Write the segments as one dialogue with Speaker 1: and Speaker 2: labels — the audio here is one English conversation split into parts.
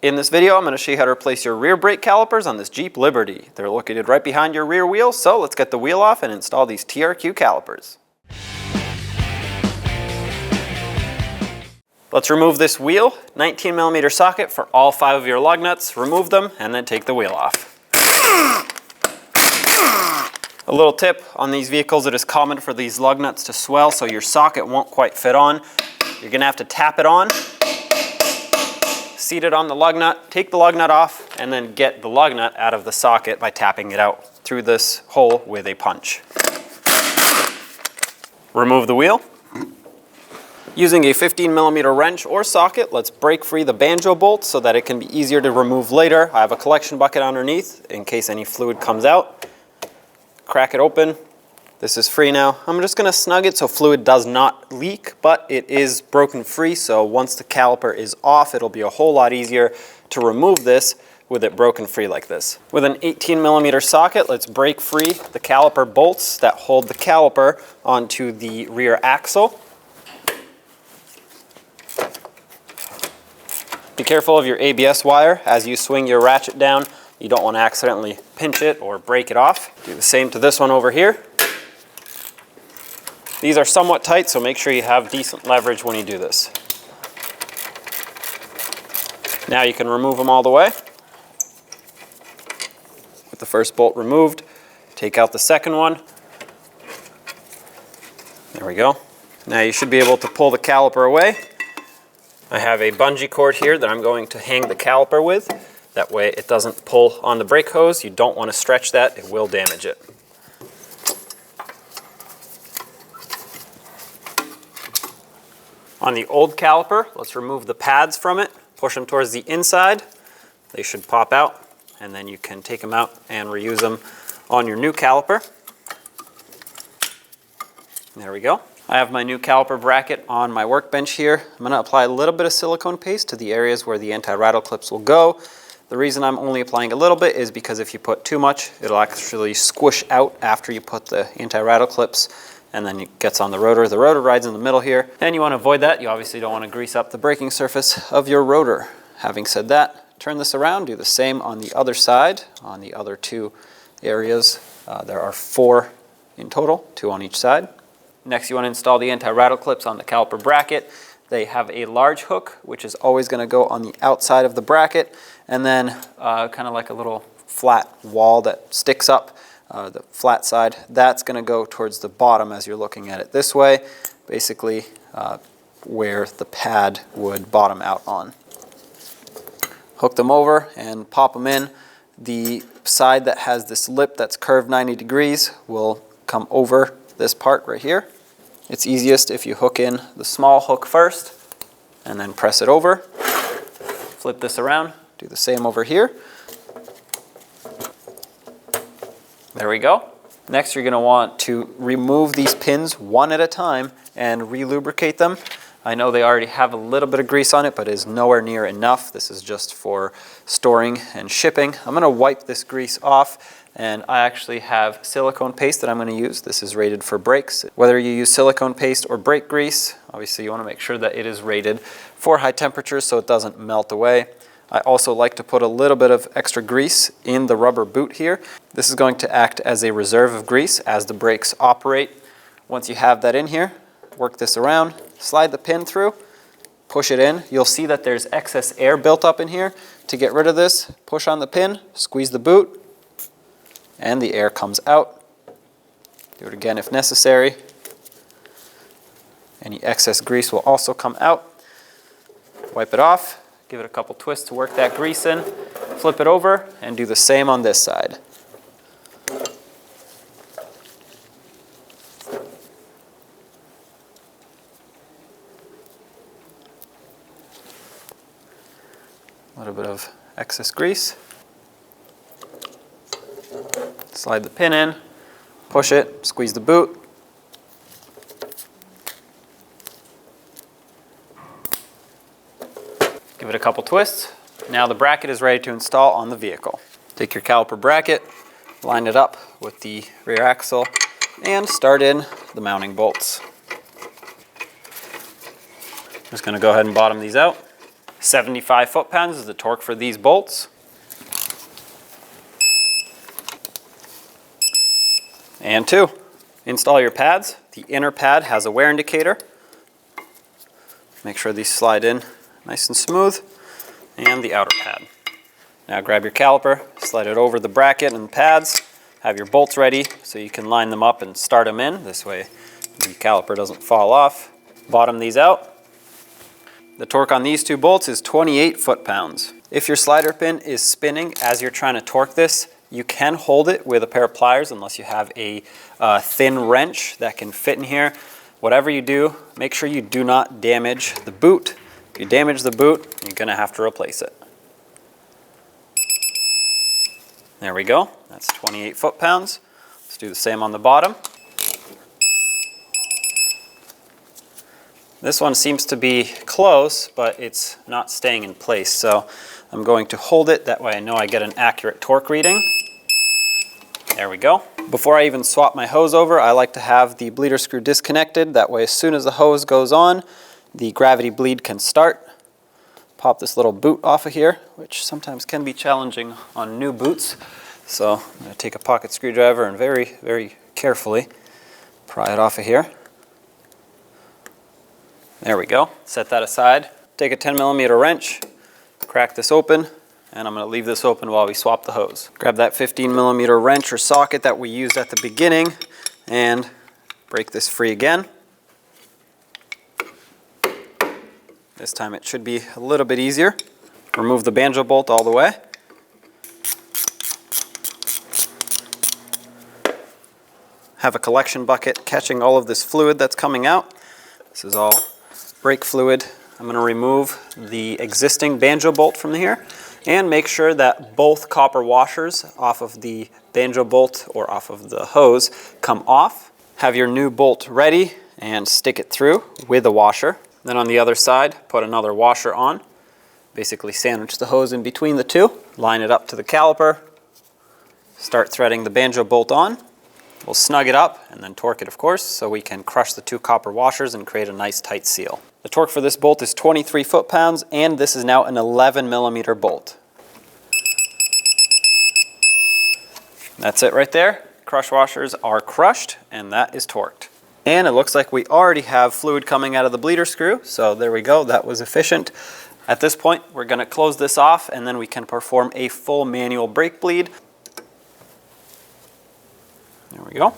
Speaker 1: In this video, I'm going to show you how to replace your rear brake calipers on this Jeep Liberty. They're located right behind your rear wheel, so let's get the wheel off and install these TRQ calipers. Let's remove this wheel, 19mm socket for all 5 of your lug nuts, remove them, and then take the wheel off. A little tip, on these vehicles it is common for these lug nuts to swell so your socket won't quite fit on. You're going to have to tap it on, seat it on the lug nut, take the lug nut off, and then get the lug nut out of the socket by tapping it out through this hole with a punch. Remove the wheel. Using a 15mm wrench or socket, let's break free the banjo bolt so that it can be easier to remove later. I have a collection bucket underneath in case any fluid comes out. Crack it open. This is free now. I'm just going to snug it so fluid does not leak, but it is broken free, so once the caliper is off, it'll be a whole lot easier to remove this with it broken free like this. With an 18mm socket, let's break free the caliper bolts that hold the caliper onto the rear axle. Be careful of your ABS wire as you swing your ratchet down. You don't want to accidentally pinch it or break it off. Do the same to this one over here. These are somewhat tight, so make sure you have decent leverage when you do this. Now you can remove them all the way. With the first bolt removed, take out the second one. There we go. Now you should be able to pull the caliper away. I have a bungee cord here that I'm going to hang the caliper with. That way it doesn't pull on the brake hose. You don't want to stretch that, it will damage it. On the old caliper, let's remove the pads from it, push them towards the inside. They should pop out, and then you can take them out and reuse them on your new caliper. There we go. I have my new caliper bracket on my workbench here. I'm going to apply a little bit of silicone paste to the areas where the anti-rattle clips will go. The reason I'm only applying a little bit is because if you put too much, it'll actually squish out after you put the anti-rattle clips, and then it gets on the rotor. The rotor rides in the middle here, and you want to avoid that. You obviously don't want to grease up the braking surface of your rotor. Having said that, turn this around, do the same on the other side, on the other 2 areas. There are 4 in total, 2 on each side. Next, you want to install the anti-rattle clips on the caliper bracket. They have a large hook, which is always going to go on the outside of the bracket, and then kind of like a little flat wall that sticks up, the flat side, that's going to go towards the bottom as you're looking at it this way, basically where the pad would bottom out on. Hook them over and pop them in. The side that has this lip that's curved 90 degrees will come over this part right here. It's easiest if you hook in the small hook first and then press it over. Flip this around, do the same over here. There we go. Next, you're going to want to remove these pins one at a time and re-lubricate them. I know they already have a little bit of grease on it, but it is nowhere near enough. This is just for storing and shipping. I'm going to wipe this grease off, and I actually have silicone paste that I'm going to use. This is rated for brakes. Whether you use silicone paste or brake grease, obviously you want to make sure that it is rated for high temperatures so it doesn't melt away. I also like to put a little bit of extra grease in the rubber boot here. This is going to act as a reserve of grease as the brakes operate. Once you have that in here, work this around, slide the pin through, push it in. You'll see that there's excess air built up in here. To get rid of this, push on the pin, squeeze the boot, and the air comes out. Do it again if necessary. Any excess grease will also come out. Wipe it off, give it a couple twists to work that grease in, flip it over, and do the same on this side. A little bit of excess grease. Slide the pin in, push it, squeeze the boot. Give it a couple twists. Now the bracket is ready to install on the vehicle. Take your caliper bracket, line it up with the rear axle, and start in the mounting bolts. I'm just going to go ahead and bottom these out. 75 foot-pounds is the torque for these bolts. And 2. Install your pads. The inner pad has a wear indicator. Make sure these slide in nice and smooth. And the outer pad. Now grab your caliper, slide it over the bracket and the pads. Have your bolts ready so you can line them up and start them in. This way the caliper doesn't fall off. Bottom these out. The torque on these 2 bolts is 28 foot-pounds. If your slider pin is spinning as you're trying to torque this, you can hold it with a pair of pliers unless you have a thin wrench that can fit in here. Whatever you do, make sure you do not damage the boot. If you damage the boot, you're going to have to replace it. There we go. That's 28 foot-pounds. Let's do the same on the bottom. This one seems to be close, but it's not staying in place. So I'm going to hold it. That way I know I get an accurate torque reading. There we go. Before I even swap my hose over, I like to have the bleeder screw disconnected. That way as soon as the hose goes on, the gravity bleed can start. Pop this little boot off of here, which sometimes can be challenging on new boots. So I'm going to take a pocket screwdriver and very, very carefully pry it off of here. There we go. Set that aside. Take a 10mm wrench, crack this open, and I'm going to leave this open while we swap the hose. Grab that 15mm wrench or socket that we used at the beginning and break this free again. This time it should be a little bit easier. Remove the banjo bolt all the way. Have a collection bucket catching all of this fluid that's coming out. This is all brake fluid. I'm going to remove the existing banjo bolt from here and make sure that both copper washers off of the banjo bolt or off of the hose come off. Have your new bolt ready and stick it through with a washer. Then on the other side, put another washer on. Basically sandwich the hose in between the two. Line it up to the caliper. Start threading the banjo bolt on. We'll snug it up and then torque it, of course, so we can crush the 2 copper washers and create a nice tight seal. The torque for this bolt is 23 foot-pounds, and this is now an 11mm bolt. That's it right there. Crush washers are crushed, and that is torqued. And it looks like we already have fluid coming out of the bleeder screw, so there we go, that was efficient. At this point, we're going to close this off, and then we can perform a full manual brake bleed. There we go.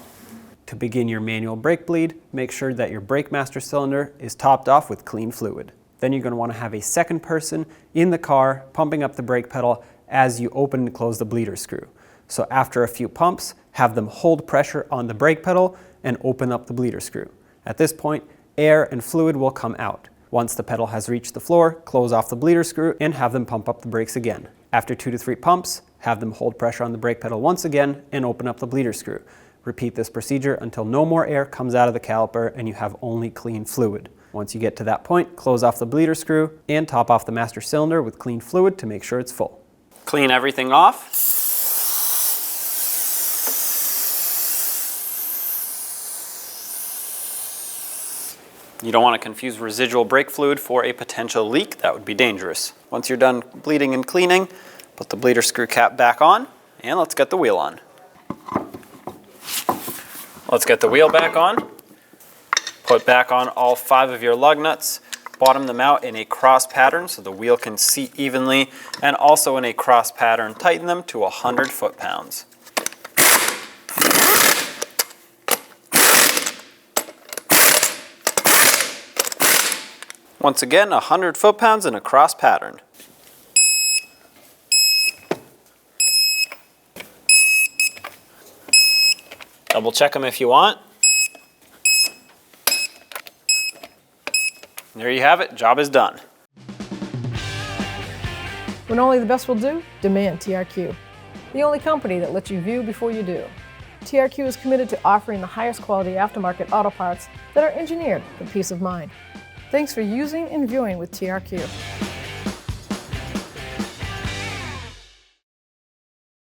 Speaker 1: To begin your manual brake bleed, make sure that your brake master cylinder is topped off with clean fluid. Then you're going to want to have a second person in the car pumping up the brake pedal as you open and close the bleeder screw. So after a few pumps, have them hold pressure on the brake pedal and open up the bleeder screw. At this point, air and fluid will come out. Once the pedal has reached the floor, close off the bleeder screw and have them pump up the brakes again. After 2 to 3 pumps, have them hold pressure on the brake pedal once again and open up the bleeder screw. Repeat this procedure until no more air comes out of the caliper and you have only clean fluid. Once you get to that point, close off the bleeder screw and top off the master cylinder with clean fluid to make sure it's full. Clean everything off. You don't want to confuse residual brake fluid for a potential leak. That would be dangerous. Once you're done bleeding and cleaning, put the bleeder screw cap back on and let's get the wheel on. Let's get the wheel back on. Put back on all 5 of your lug nuts. Bottom them out in a cross pattern so the wheel can seat evenly, and also in a cross pattern, tighten them to 100 foot-pounds. Once again, 100 foot-pounds in a cross pattern. Double check them if you want. There you have it, job is done.
Speaker 2: When only the best will do, demand TRQ. The only company that lets you view before you do. TRQ is committed to offering the highest quality aftermarket auto parts that are engineered for peace of mind. Thanks for using and viewing with TRQ.